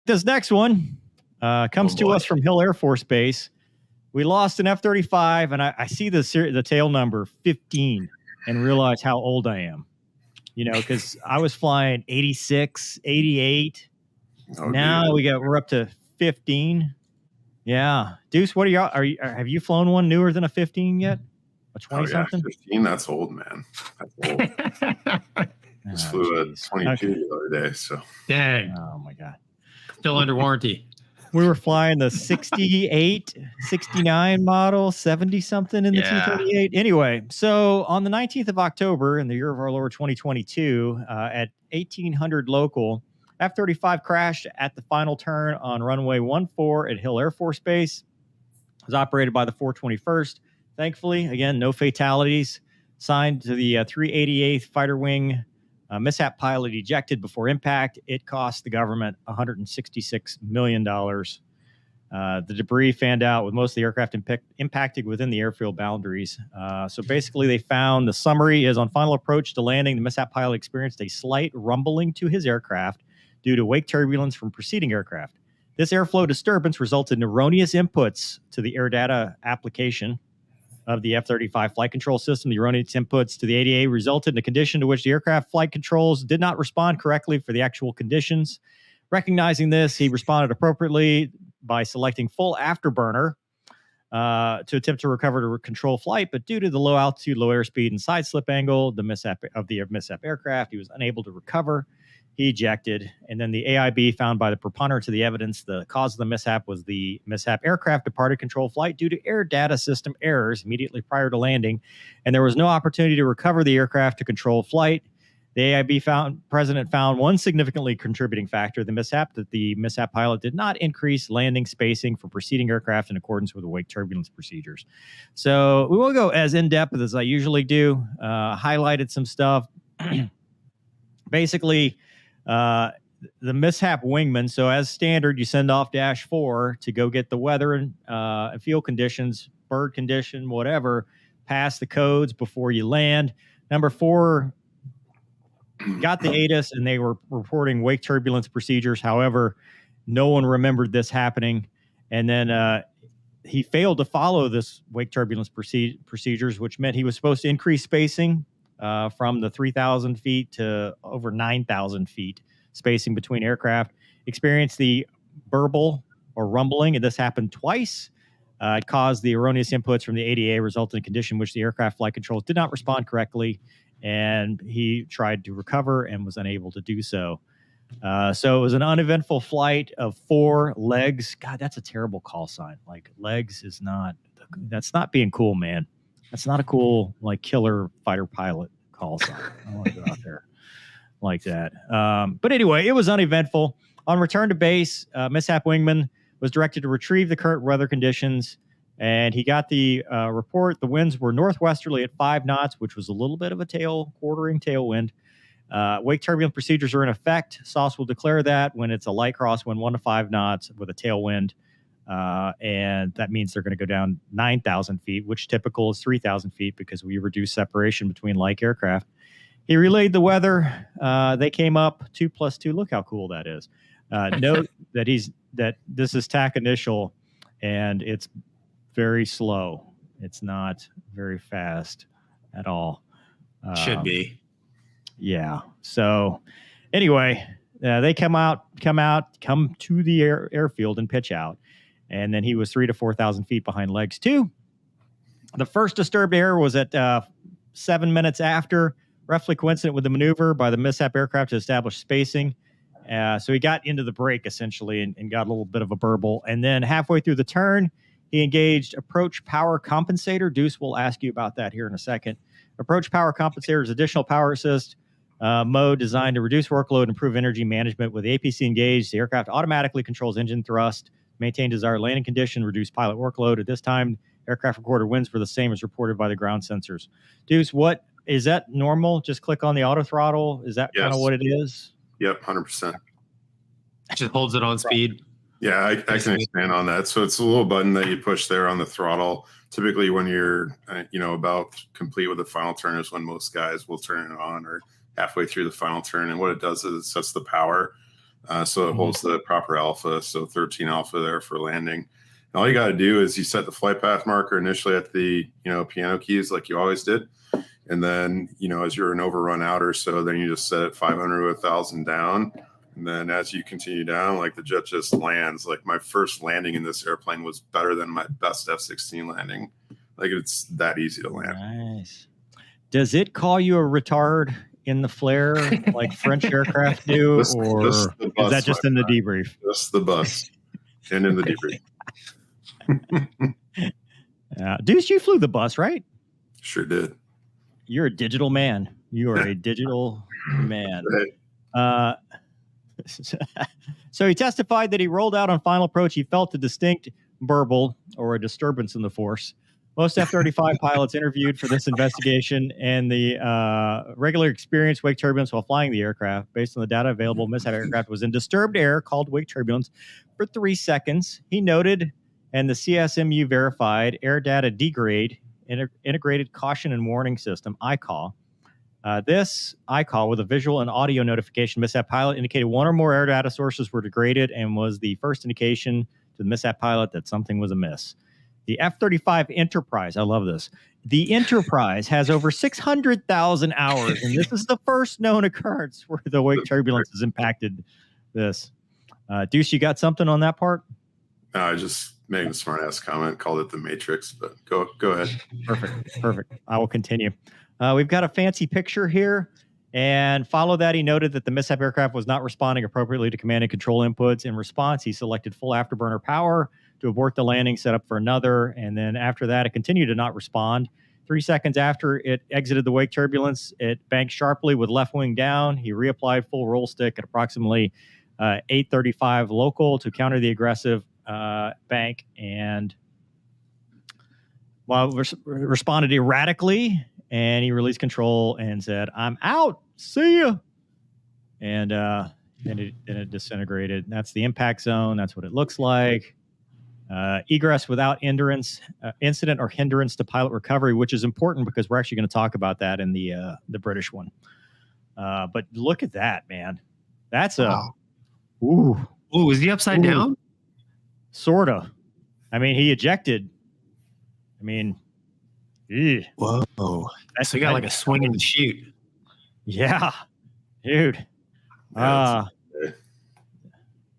This next one comes to us from Hill Air Force Base. We lost an F-35, and I see the tail number 15 and realize how old I am. You know, because I was flying 86, 88. Now we're up to 15. Yeah, Deuce, what have you flown one newer than a 15 yet? A 20 something? 15. That's old, man. That's old. Just flew a 22 the other day. So dang. Oh my god. Still under warranty. We were flying the 68, 69 model, 70 something in the T-38. Anyway, so on the 19th of October in the year of our Lord 2022, at 1800 local, F-35 crashed at the final turn on runway 14 at Hill Air Force Base. It was operated by the 421st. Thankfully, again, no fatalities. Signed to the 388th Fighter Wing. Mishap pilot ejected before impact. It cost the government $166 million. The debris fanned out with most of the aircraft impacted within the airfield boundaries. So basically, they found the summary is on final approach to landing, the Mishap pilot experienced a slight rumbling to his aircraft due to wake turbulence from preceding aircraft. This airflow disturbance resulted in erroneous inputs to the air data application of the F-35 flight control system. The erroneous inputs to the ADA resulted in a condition to which the aircraft flight controls did not respond correctly for the actual conditions. Recognizing this, he responded appropriately by selecting full afterburner to attempt to recover to control flight, but due to the low altitude, low airspeed, and side slip angle of the Mishap aircraft, he was unable to recover. He ejected, and then the AIB found by the preponderance of the evidence the cause of the mishap was the Mishap aircraft departed control flight due to air data system errors immediately prior to landing, and there was no opportunity to recover the aircraft to control flight. The AIB president found one significantly contributing factor, the mishap, that the Mishap pilot did not increase landing spacing for preceding aircraft in accordance with the wake turbulence procedures. So we won't go as in-depth as I usually do. Highlighted some stuff. Basically, the mishap wingman. So as standard, you send off Dash 4 to go get the weather and field conditions, bird condition, whatever, pass the codes before you land. Number 4 got the ATIS, and they were reporting wake turbulence procedures. However, no one remembered this happening. And then he failed to follow this wake turbulence procedures, which meant he was supposed to increase spacing from the 3,000 feet to over 9,000 feet spacing between aircraft. Experienced the burble or rumbling, and this happened twice. It caused the erroneous inputs from the ADA, resulting in a condition in which the aircraft flight controls did not respond correctly, and he tried to recover and was unable to do so. So it was an uneventful flight of 4 legs. God, that's a terrible call sign. Like, legs is not, that's not being cool, man. That's not a cool, like, killer fighter pilot call sign. I don't want to go out there like that. But anyway, it was uneventful. On return to base, Mishap wingman was directed to retrieve the current weather conditions, and he got the report. The winds were northwesterly at 5 knots, which was a little bit of a quartering tailwind. Wake turbulence procedures are in effect. SOS will declare that when it's a light crosswind, 1 to 5 knots with a tailwind. And that means they're going to go down 9,000 feet, which typical is 3,000 feet because we reduce separation between like aircraft. He relayed the weather. They came up 2 + 2. Look how cool that is. Note that this is TAC initial, and it's very slow. It's not very fast at all. Should be. Yeah. So anyway, they come to the airfield and pitch out. And then he was 3,000 to 4,000 feet behind legs 2. The first disturbed air was at 7 minutes after, roughly coincident with the maneuver by the Mishap aircraft to establish spacing. So he got into the break, essentially, and got a little bit of a burble. And then halfway through the turn, he engaged approach power compensator. Deuce will ask you about that here in a second. Approach power compensator is additional power assist mode designed to reduce workload and improve energy management. With the APC engaged, the aircraft automatically controls engine thrust, maintain desired landing condition, reduce pilot workload. At this time, aircraft recorder winds were the same as reported by the ground sensors. Deuce, what is that normal? Just click on the auto throttle. Is that kind of what it is? Yep, 100%. Just holds it on speed. Yeah, I can expand on that. So it's a little button that you push there on the throttle. Typically, when you're about complete with the final turn is when most guys will turn it on, or halfway through the final turn. And what it does is it sets the power. So it holds the proper alpha, so 13 alpha there for landing. And all you got to do is you set the flight path marker initially at the, piano keys like you always did. And then, as you're an overrun out or so, then you just set it 500 to 1,000 down. And then as you continue down, like the jet just lands. Like my first landing in this airplane was better than my best F-16 landing. Like it's that easy to land. Nice. Does it call you a retard in the flare like French aircraft do, or is that just in the debrief? Just the bus and in the debrief. Deuce, you flew the bus, right? Sure did. You're a digital man. You are a digital man. Right. So he testified that he rolled out on final approach. He felt a distinct burble or a disturbance in the force. Most F-35 pilots interviewed for this investigation and the regular experienced wake turbulence while flying the aircraft. Based on the data available, Mishap aircraft was in disturbed air called wake turbulence for 3 seconds. He noted, and the CSMU verified, air data degrade, integrated caution and warning system, ICAW. This ICAW with a visual and audio notification, Mishap pilot indicated one or more air data sources were degraded and was the first indication to the Mishap pilot that something was amiss. The F-35 Enterprise, I love this. The Enterprise has over 600,000 hours, and this is the first known occurrence where the wake turbulence has impacted this. Deuce, you got something on that part? I just made a smart ass comment, called it the Matrix, but go ahead. Perfect. I will continue. We've got a fancy picture here, and follow that. He noted that the Mishap aircraft was not responding appropriately to command and control inputs. In response, he selected full afterburner power to abort the landing, set up for another, and then after that, it continued to not respond. 3 seconds after it exited the wake turbulence, it banked sharply with left wing down. He reapplied full roll stick at approximately 8:35 local to counter the aggressive bank, and responded erratically, and he released control and said, "I'm out. See ya." And then it disintegrated. That's the impact zone. That's what it looks like. Egress without incident or hindrance to pilot recovery, which is important because we're actually going to talk about that in the British one. But look at that, man. That's wow. Is he upside down? Sort of. I mean, he ejected. I mean, whoa. So he got like a swing and shoot. Yeah, dude.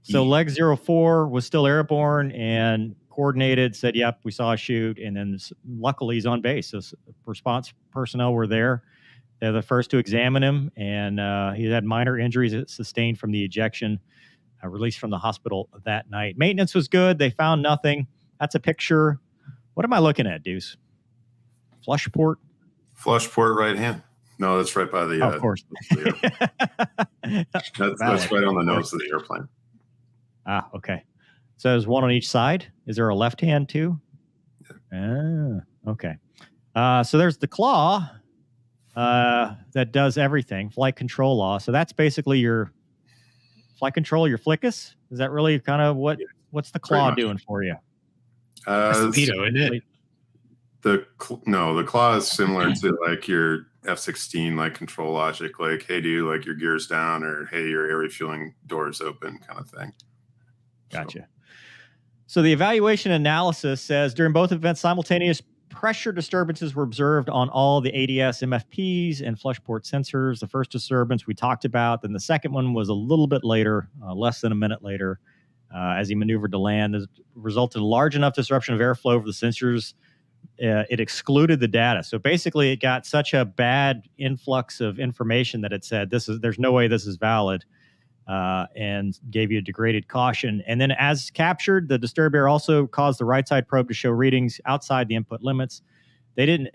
So leg 04 was still airborne and coordinated, said, yep, we saw a shoot. And then luckily he's on base. So response personnel were there. They're the first to examine him. And he had minor injuries sustained from the ejection, released from the hospital that night. Maintenance was good. They found nothing. That's a picture. What am I looking at, Deuce? Flush port? Flush port right hand. No, that's right by the... of course. That's right on the nose of the airplane. Ah, okay. So there's one on each side. Is there a left hand too? Yeah. Okay. So there's the claw that does everything, flight control law. So that's basically your flight control, your flickus. Is that really kind of what's the claw doing for you? That's the torpedo, isn't it? The claw is similar to like your F-16 like control logic, like hey dude, like your gear's down, or hey your air refueling doors open kind of thing. Gotcha. So the evaluation analysis says during both events, simultaneous pressure disturbances were observed on all the ADS MFPs and flush port sensors. The first disturbance we talked about, then the second one was a little bit later, less than a minute later, as he maneuvered to land. It resulted in large enough disruption of airflow over the sensors. It excluded the data. So basically it got such a bad influx of information that it said, there's no way this is valid. And gave you a degraded caution. And then as captured, the disturbed air also caused the right side probe to show readings outside the input limits. They didn't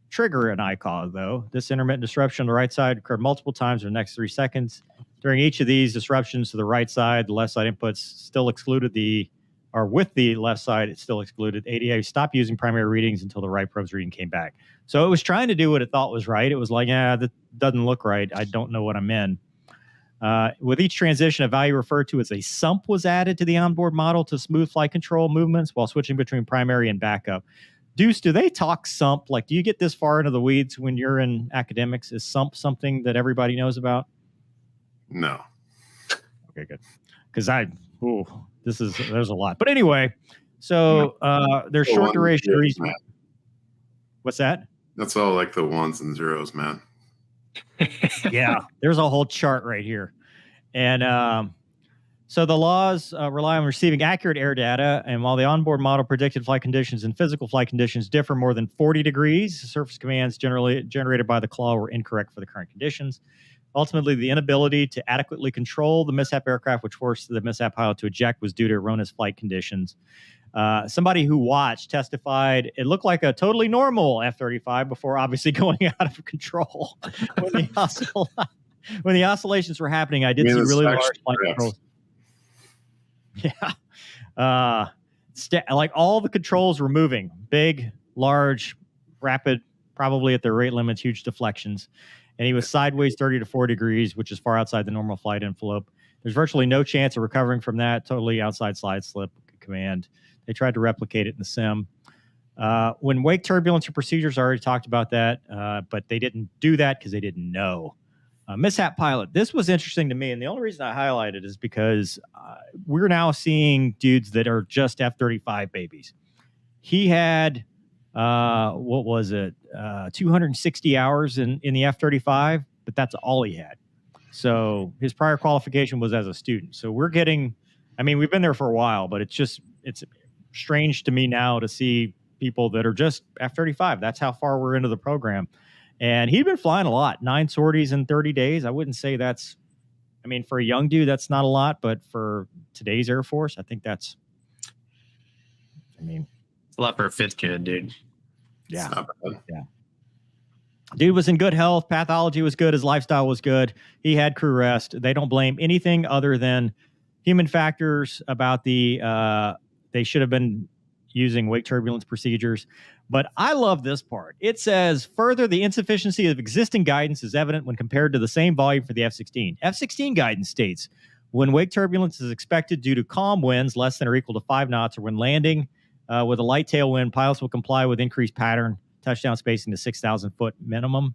trigger an ICAW, though. This intermittent disruption on the right side occurred multiple times in the next 3 seconds. During each of these disruptions to the right side, the left side inputs still excluded with the left side, it still excluded. ADA stopped using primary readings until the right probe's reading came back. So it was trying to do what it thought was right. It was like, that doesn't look right. I don't know what I'm in. With each transition, a value referred to as a sump was added to the onboard model to smooth flight control movements while switching between primary and backup. Deuce, do they talk sump? Like, do you get this far into the weeds when you're in academics? Is sump something that everybody knows about? No. Okay, good. Because there's a lot. But anyway, so there's short duration reason. What's that? That's all like the ones and zeros, man. Yeah, there's a whole chart right here. And so the laws rely on receiving accurate air data, and while the onboard model predicted flight conditions and physical flight conditions differ more than 40 degrees, surface commands generally generated by the claw were incorrect for the current conditions. Ultimately, the inability to adequately control the mishap aircraft, which forced the mishap pilot to eject, was due to erroneous flight conditions. Somebody who watched testified it looked like a totally normal F-35 before obviously going out of control. When the oscillations were happening, I did see really large flight controls. Yeah. Like all the controls were moving. Big, large, rapid, probably at their rate limits, huge deflections. And he was sideways 30 to 40 degrees, which is far outside the normal flight envelope. There's virtually no chance of recovering from that. Totally outside slide slip command. They tried to replicate it in the sim. When wake turbulence or procedures, I already talked about that, but they didn't do that because they didn't know. Mishap pilot. This was interesting to me, and the only reason I highlighted is because we're now seeing dudes that are just F-35 babies. He had, 260 hours in the F-35, but that's all he had. So his prior qualification was as a student. So we're getting, we've been there for a while, but it's strange to me now to see people that are just F-35. That's how far we're into the program. And he'd been flying a lot, 9 sorties in 30 days. I wouldn't say that's, for a young dude, that's not a lot. But for today's Air Force, I think that's, it's a lot for a fifth kid, dude. Yeah. Yeah. Dude was in good health. Pathology was good. His lifestyle was good. He had crew rest. They don't blame anything other than human factors about they should have been using wake turbulence procedures. But I love this part. It says, further, the insufficiency of existing guidance is evident when compared to the same volume for the F-16. F-16 guidance states, when wake turbulence is expected due to calm winds less than or equal to 5 knots, or when landing with a light tailwind, pilots will comply with increased pattern touchdown spacing to 6,000 foot minimum.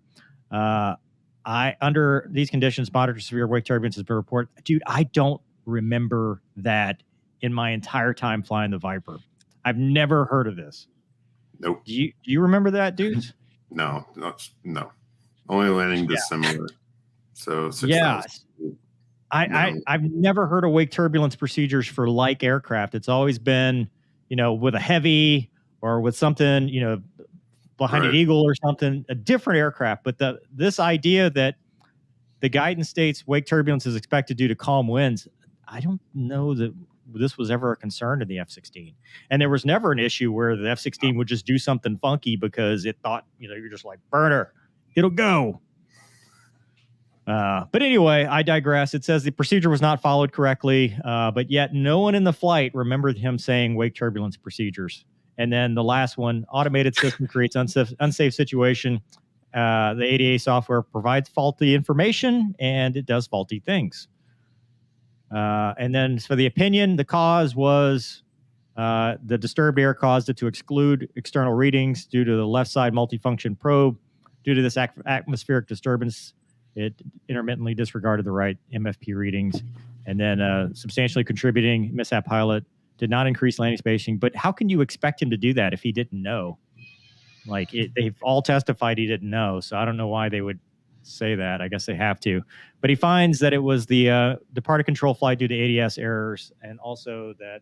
Under these conditions, moderate to severe wake turbulence has been reported. Dude, I don't remember that in my entire time flying the Viper. I've never heard of this. Nope. Do you remember that, dudes? No. Only landing dissimilar. So 6,000. Yeah. I've never heard of wake turbulence procedures for like aircraft. It's always been, with a heavy or with something, behind an Eagle or something, a different aircraft. But this idea that the guidance states wake turbulence is expected due to calm winds, I don't know that this was ever a concern in the F-16. And there was never an issue where the F-16 would just do something funky because it thought, you're just like, burner, it'll go. But anyway, I digress. It says the procedure was not followed correctly, but yet no one in the flight remembered him saying wake turbulence procedures. And then the last one, automated system creates unsafe situation. The ADA software provides faulty information, and it does faulty things. And then for the opinion, the cause was the disturbed air caused it to exclude external readings due to the left side multifunction probe. Due to this atmospheric disturbance, it intermittently disregarded the right MFP readings. And then substantially contributing, mishap pilot did not increase landing spacing. But how can you expect him to do that if he didn't know? They've all testified he didn't know. So I don't know why they would say that. I guess they have to. But he finds that it was the departed control flight due to ADS errors, and also that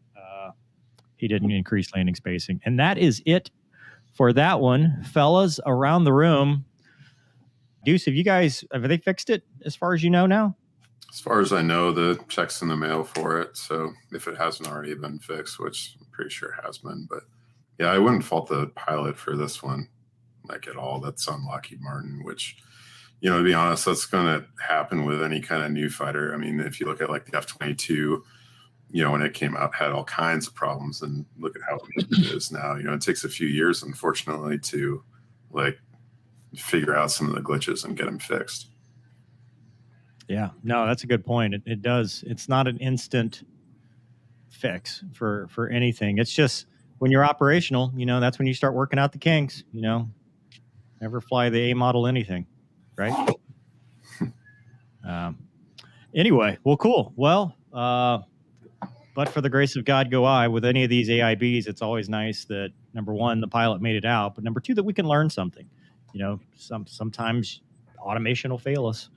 he didn't increase landing spacing. And that is it for that one. Fellas around the room, Deuce, have they fixed it as far as you know now? As far as I know, the check's in the mail for it. So if it hasn't already been fixed, which I'm pretty sure it has been, but yeah, I wouldn't fault the pilot for this one, at all. That's on Lockheed Martin, which, to be honest, that's going to happen with any kind of new fighter. If you look at the F-22, when it came out, had all kinds of problems, and look at how it is now. It takes a few years, unfortunately, to figure out some of the glitches and get them fixed. Yeah, no, that's a good point. It does. It's not an instant fix for anything. It's just when you're operational, that's when you start working out the kinks. Never fly the A model anything, right? Anyway, well, cool. Well, but for the grace of God go I. With any of these AIBs, it's always nice that, number one, the pilot made it out, but number two, that we can learn something. Sometimes automation will fail us.